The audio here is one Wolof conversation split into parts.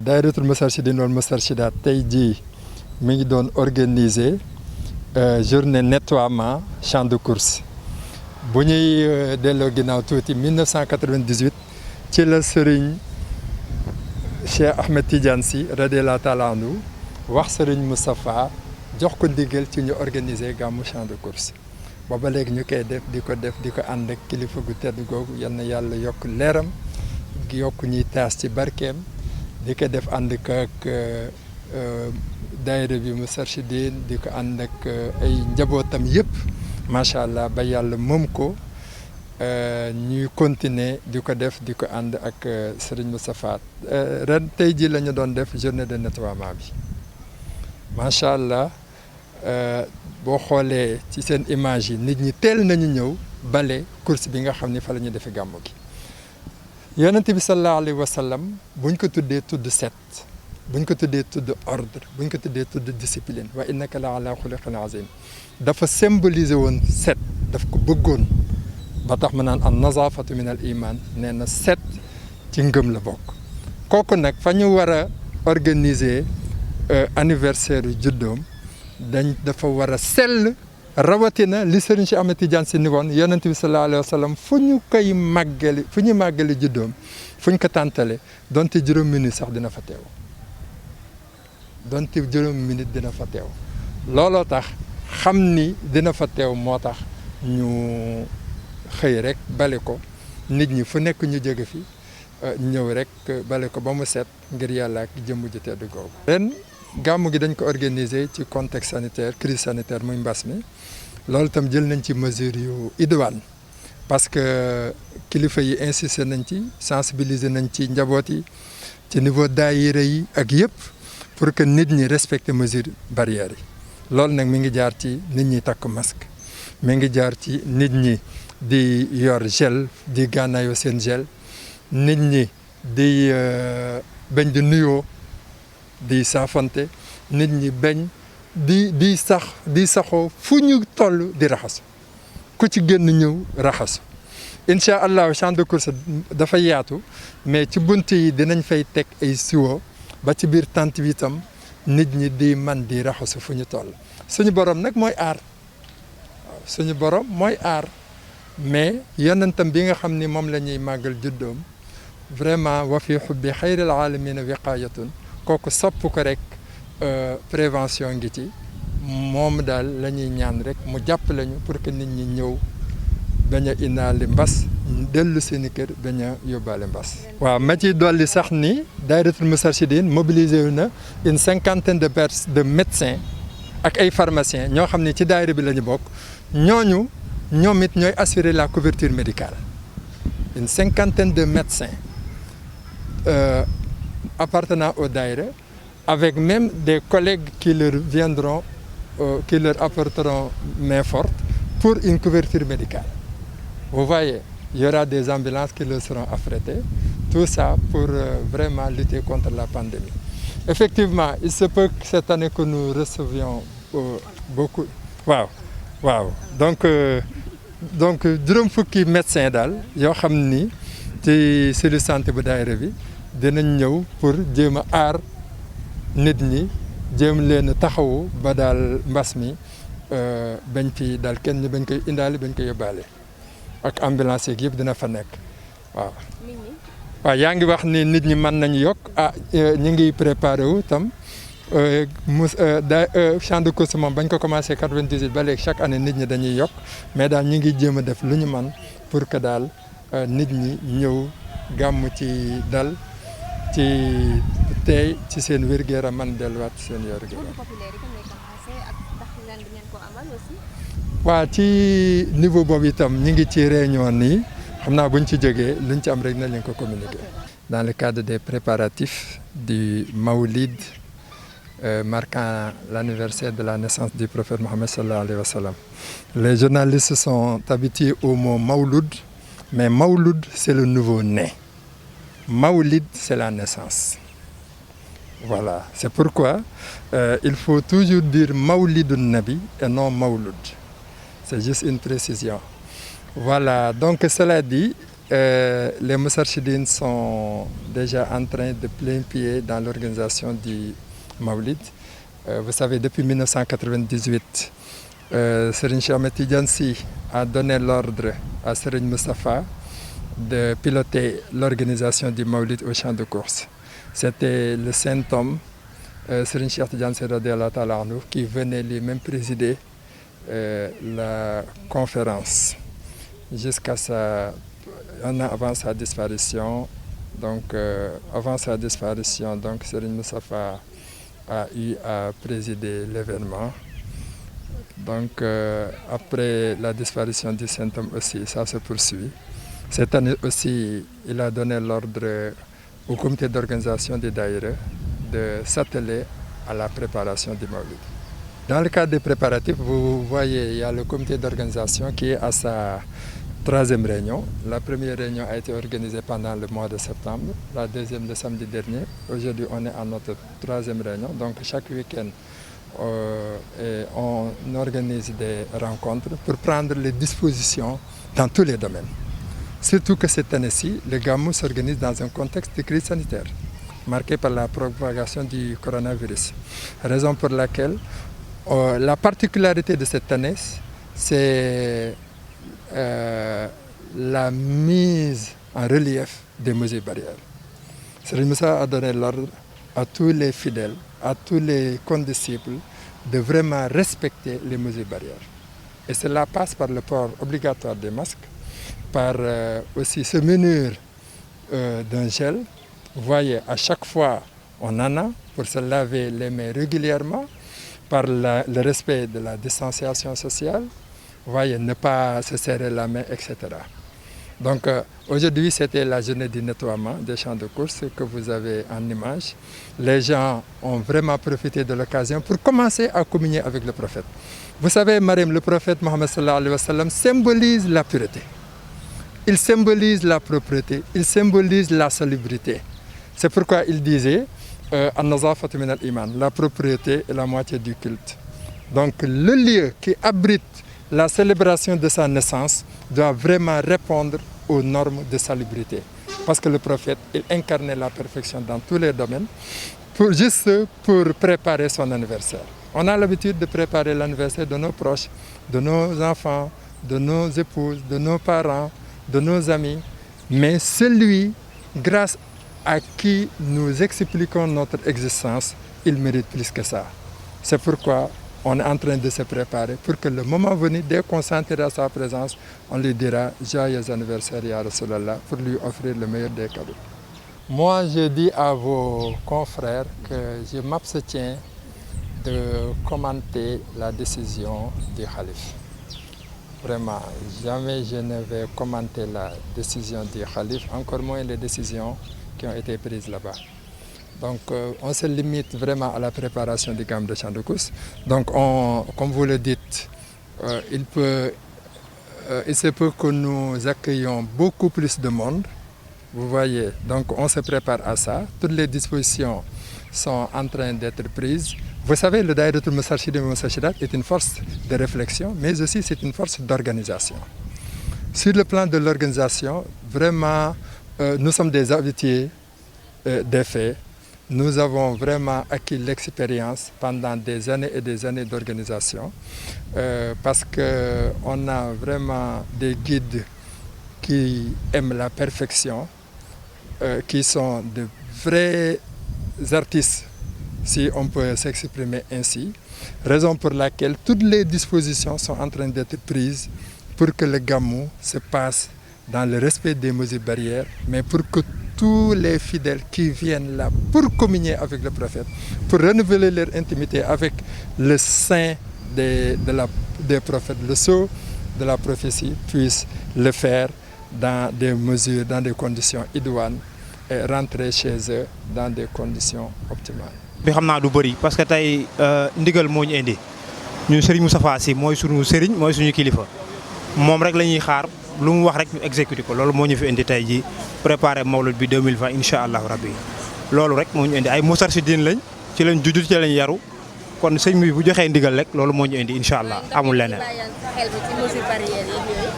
daayiratul Moustarchidine wal Moustarchidaat tey jii mi ngi doon organiser journée nettoiement champ de course bu ñuy delloo ginnaaw tuuti 1998 ci la Serigne Cheikh Ahmed Tidiane Sy radiyallahu taala anhu wax Serigne Moustapha jox ko ndigal ci ñu organiser gàmmu champ de course booba léegi ñu koy def di ko ànd ak kilifa gu tedd googu yal na yàlla yokk leeram yokk ñuy taas ci barkeem di ko def ànd ak daayira bi Moustarchidine di ko ànd ak ay njabootam yëpp macha allah ba yàlla moom ko ñuy continuer di ko def di ko ànd ak Serigne Moustapha ren tey jii la ñu doon def journée de nettoiement bi macha allah boo xoolee ci seen image yi nit ñi teel nañu ñëw bale course bi nga xam ni fa la ñu defee gàmmu gi. yonent bi sallallahu alayhi wa sallam buñ ko tuddee tudd set buñ ko tuddee tudd ordre buñ ko tuddee tudd discipline wa innaka la ala xuluqin azim dafa symboliser woon set daf ko bëggoon ba tax ma naan an nazafatu min al iman nee na set ci ngëm la bokk kooku nag fa ñu war a organiser anniversaire yu juddoom dafa war a sell rawatina li Serigne Cheikh Ahmed Tidiane Sy ni woon yonent bi sallallahu alayhi wa sallam fu ñu koy màggali fu ñu màggali juddoom fu ñu ko tàntale donte juróom minute sax dina fa teew donte juróom minute dina fa teew looloo tax xam ni dina fa teew moo tax ñu xëy rek bale ko nit ñi fu nekk ñu jóge fi ñëw rek bale ko ba mu set ngir yàlla ak jëmm ju tedd googu. ren gàmmu gi dañ ko organiser ci contexte sanitaire crise sanitaire muy mbas mi loolu itam jël nañ ci mesure yu idoine parce que kilifa yi insisté nañ ci sensibiliser nañ ci njaboot yi ci niveau daayira yi ak yëpp pour que nit ñi respecter mesure barrières yi loolu nag mi ngi jaar ci nit ñi takk masque mi ngi jaar ci nit ñi di yor gel di gànnaayoo seen gel nit ñi di bañ di nuyoo di saafante nit ñi bañ di saxoo fu ñu toll di raxasu ku ci génn ñëw raxasu incha allah champ de course dafa yaatu mais ci bunt yi dinañ fay teg ay siwo ba ci biir tente bi itam nit ñi di man di raxasu fu ñu toll suñu borom nag mooy aar suñu borom mooy aar mais yonentam bi nga xam ni moom la ñuy màggal juddoom vraiment wa fi xubbi xayril alamina wiqayatun kooku sopp ko rek prévention ngi ci moom daal la ñuy ñaan rek mu jàppale ñu pour que nit ñi ñëw bañ a indaale mbas dellu seeni kër bañ a yóbbaale mbas. waaw ma ciy dolli sax ni daayiratul Moustarchidine mobilisé wu na une cinquantaine de médecins ak ay pharmaciens ñoo xam ne ci daayira bi la ñu bokk ñoom it ñooy assurer la couverture médicale une cinquantaine de médecins appartenant au daïra avec même des collègues qui leur viendront qui leur apporteront main forte pour une couverture médicale. Vous voyez, il y aura des ambulances qui leur seront affrétées, tout ça pour vraiment lutter contre la pandémie. Effectivement, il se peut que cette année que nous recevions beaucoup. Waaw. Donc juróom fukki médecin daal yoo xam ni ci cellule santé bu daayira bi dinañ ñëw pour jéem a aar nit ñi jéem leen a taxawu ba daal mbas mi bañ fi daal kenn ñu bañ koy indaale bañ koy yóbbaale ak ambulance yeeg yëpp dina fa nekk waaw. waaw yaa ngi wax ni nit ñi mën nañu yokk ñu ngi préparé wu tam champ de course moom bañ ko commencé 98 ba léegi chaque année nit ñi dañuy yokk mais daal ñu ngi jéem a def lu ñu man pour que daal nit ñi ñëw gàmm ci dal ci tey ci seen wér-gu-yaram man delluwaat ci seen wér-gu-yaram. waaw ci niveau boobu itam ñu ngi ci réunion nii xam naa buñ ci jógee luñ ci am rek nañ leen ko communiquer. Dans le cadre des préparatifs du Mawlid marquant l'anniversaire de la naissance du prophète Mohammed sallallahu alayhi wa sallam. Les journalistes sont habitués au mot Mawlud, mais Mawlud c'est le nouveau-né. Mawlid c'est la naissance. Voilà, c'est pourquoi il faut toujours dire Mawlidun Nabi et non Mawlud. C'est juste une précision. Voilà, donc cela dit, les Moustarchidines sont déjà en train de plein pied dans l'organisation du Maulid. Vous savez, depuis 1998, Serigne Cheikh Ahmed Tidiane Sy a donné l'ordre à Serigne Moustapha de piloter l'organisation du Maulid au champ de course. C'était le saint homme, Serigne Cheikh Tidiane Sy radiyallahu ta'ala anhu, qui venait lui-même présider la conférence jusqu'à un an avant sa disparition. Donc, avant sa disparition, donc, Serigne Moustapha a eu à présider l'événement. Donc, après la disparition du saint homme aussi, ça se poursuit. Cette année aussi, il a donné l'ordre au comité d'organisation des Daïra de s'atteler à la préparation du Maulid. Dans le cadre des préparatifs, vous voyez, il y a le comité d'organisation qui est à sa 3e réunion. La première réunion a été organisée pendant le mois de septembre, la deuxième le samedi dernier. Aujourd'hui, on est à notre 3e réunion. Donc, chaque week-end, on organise des rencontres pour prendre les dispositions dans tous les domaines. Surtout que cette année-ci, le Gamou s'organise dans un contexte de crise sanitaire, marqué par la propagation du coronavirus. Raison pour laquelle la particularité de cette année, c'est la mise en relief des mesures barrières. Serigne Moussa a donné l'ordre à tous les fidèles, à tous les condisciples, de vraiment respecter les mesures barrières. Et cela passe par le port obligatoire des masques, par aussi se munir d'un gel. Vous voyez, à chaque fois, on en a pour se laver les mains régulièrement, par le respect de la distanciation sociale. Vous voyez, ne pas se serrer la main, etc. Donc aujourd'hui, c'était la journée du nettoiement des champs de course que vous avez en image. Les gens ont vraiment profité de l'occasion pour commencer à communier avec le prophète. Vous savez, Mariam, le prophète Mohammed sallallahu alayhi wa sallam symbolise la pureté. Il symbolise la propreté, il symbolise la salubrité. C'est pourquoi il disait An-nazafatu min al-iman, la propreté est la moitié du culte. Donc le lieu qui abrite la célébration de sa naissance doit vraiment répondre aux normes de salubrité. Parce que le prophète, il incarnait la perfection dans tous les domaines, juste pour préparer son anniversaire. On a l'habitude de préparer l'anniversaire de nos proches, de nos enfants, de nos épouses, de nos parents, de nos amis. Mais celui, grâce à qui nous expliquons notre existence, il mérite plus que ça. C'est pourquoi on est en train de se préparer pour que le moment venu, dès qu'on sentira sa présence, on lui dira « Joyeux anniversaire, Ya Rasulallah » pour lui offrir le meilleur des cadeaux. Moi, je dis à vos confrères que je m'abstiens de commenter la décision du Khalif. Vraiment, jamais je ne vais commenter la décision du Khalif, encore moins les décisions qui ont été prises là-bas. Donc on se limite vraiment à la préparation du Gamou de champ de course. Donc comme vous le dites, il se peut que nous accueillions beaucoup plus de monde. Vous voyez, donc on se prépare à ça. Toutes les dispositions sont en train d'être prises. Vous savez, le Daïratul Moustarchidine wa Moustarchidat est une force de réflexion, mais aussi c'est une force d'organisation. Sur le plan de l'organisation, vraiment, nous sommes des habitués des faits. Nous avons vraiment acquis l'expérience pendant des années et des années d'organisation parce qu'on a vraiment des guides qui aiment la perfection, qui sont de vrais artistes, si on peut s'exprimer ainsi. Raison pour laquelle toutes les dispositions sont en train d'être prises pour que le Gamou se passe dans le respect des mesures barrières, mais pour que tous les fidèles qui viennent là pour communier avec le prophète, pour renouveler leur intimité avec le saint des prophètes, le sceau de la prophétie, puissent le faire dans des mesures, dans des conditions idoines et rentrer chez eux dans des conditions optimales. bi xam naa du bëri parce que tey ndigal moo ñu indi ñun Serigne Moustapha Sy mooy suñu Serigne mooy suñu kilifa moom rek la ñuy xaar lu mu wax rek ñu exécuté ko loolu moo ñu fi indi tey ji préparé Mawlud bi 2020 incha allahu rabbi loolu rek moo ñu indi ay Moustarchidine lañ ci lañ judd ci lañ yaru kon sëñ bi bu joxee ndigal rek loolu moo ñu indi incha allah amul leneen.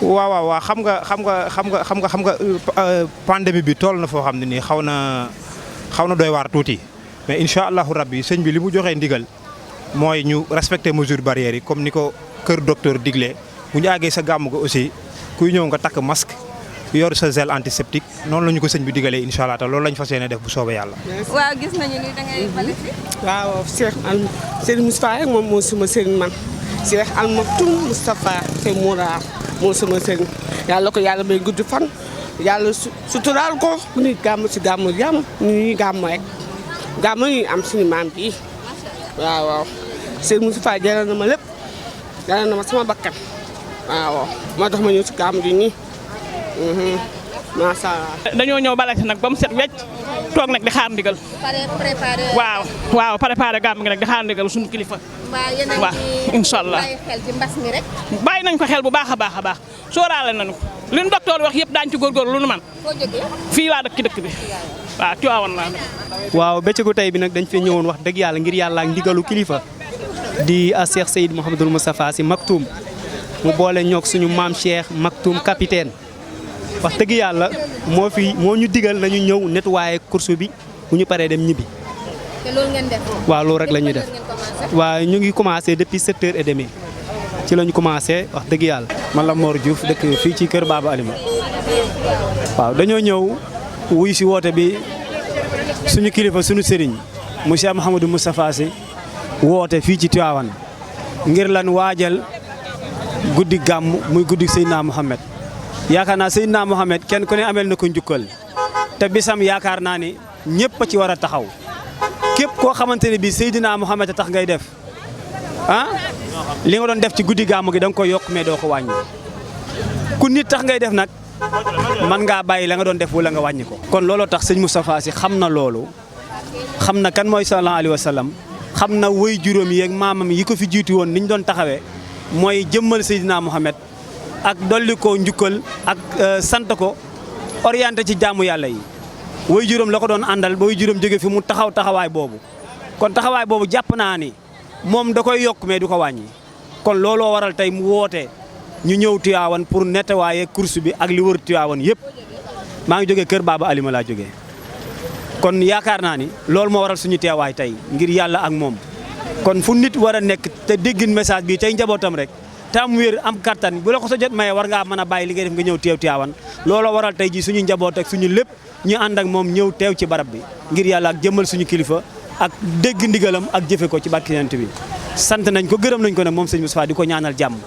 waaw xam nga pandémie bi toll na foo xam ne nii xaw na doy waar tuuti mais incha allahu rabbi sëñ bi li mu joxee ndigal mooy ñu respecter mesures barrières yi comme ni ko kër docteur digle bu ñu àggee sa gàmm ga aussi kuy ñëw nga takk masque yor sa gel antiseptique noonu la ñu ko sëñ bi digalee incha allah te loolu lañ fas yéene def bu soobee yàlla. waaw gis nañu ni da ngay bale si. waaw Cheikh Serigne Moustapha rek moom moo sama sëriñ man Cheikh Al Maktoum Moustapha te Moura moo sama sëriñ yàlla ko yàlla may gudd fan yàlla suturaal ko bu ñuy gàmm si gàmm jàmm ñuy gàmm rek gàmm yi am suñu maam bii waaw Serigne Moustapha jaral na ma lépp jaral na ma sama bakkan waaw moo tax ma ñëw si gàmm ji nii. macha allah. dañoo ñëw bale si nag ba mu set wecc toog nag di xaar ndigal. préparé. waaw préparé gàmm gi nag di xaar ndigal suñu kilifa. waaw incha allah bàyyi xel ci mbas mi rek. bàyyi nañ ko xel bu baax a baax sóoraale nañu ko li ñu docteur wax yëpp daañu ci góorgóorlu lu nu man foo jógee. fii waa dëkk bi waaw Tiwaawan laa dëkk. waaw bëccëgu tey bi nag dañ fee ñëwoon wax dëgg yàlla ngir yàlla ak ndigalu kilifa di Cheikh Seyd Mouhamadul Moustapha Sy Maktoum mu boole ñoog suñu maam Cheikh Maktoum capitaine. wax dëgg yàlla moo ñu digal nañu ñëw nettoyer course bi bu ñu paree dem ñibbi. te loolu ngeen def. waaw loolu rek la ñuy def waaw ñu ngi commencé depuis 7h30 ci la ñu commencé wax dëgg yàlla. man la Mor Diouf dëkk fii ci kër Baba Alima waaw dañoo ñëw wuy si woote bi suñu kilifa suñu sëriñ monsieur Mouhamadou Moustapha Sy woote fii ci Tivaouane ngir lan waajal guddi gàmm muy guddi Seydina Mohamed. yaakaar naa Seydina Mohamed kenn ku ne amel na ko njukkal te bisam yaakaar naa ne ñëpp a ci war a taxaw képp koo xamante ne bii Seydina Mohamed a tax ngay def li nga doon def ci guddi gàmmu gi da nga koy yokk mais doo ko wàññi ku nit tax ngay def nag man ngaa bàyyi la nga doon def wala nga wàññi ko. kon looloo tax sëñ Moustapha Sy xam na loolu xam na kan mooy sallallahu alayhi wa sallam xam na woy juróom yeeg maamam yi ko fi jiitu woon ni ñu doon taxawee mooy jëmmal Seydina Mohamed. ak dolli ko njukkal ak sant ko orienté ci jaamu yàlla yi way juróom la ko doon àndal ba way juróom jóge fi mu taxawaay boobu kon taxawaay boobu jàpp naa ni moom da koy yokk mais du ko wàññi kon looloo waral tey mu woote ñu ñëw Tivaouane pour nettoyer course bi ak li wër Tivaouane yëpp maa ngi jógee kër Baba Alima laa jógee kon yaakaar naa ni loolu moo waral suñu teewaay tey ngir yàlla ak moom kon fu nit war a nekk te déggin message bi tey njabootam rek te am wér am kattan bu la ko sa jot maye war ngaa mën a bàyyi li ngay def nga ñëw teew Tivaouane looloo waral tey ji suñu njaboot ak suñu lépp ñu ànd ak moom ñëw teew ci barab bi ngir yàlla ak jëmmal suñu kilifa ak dégg ndigalam ak jëfe ko ci barke Yonent bi sant nañ ko gërëm nañ ko nag moom sëñ Moustapha di ko ñaanal jàmm.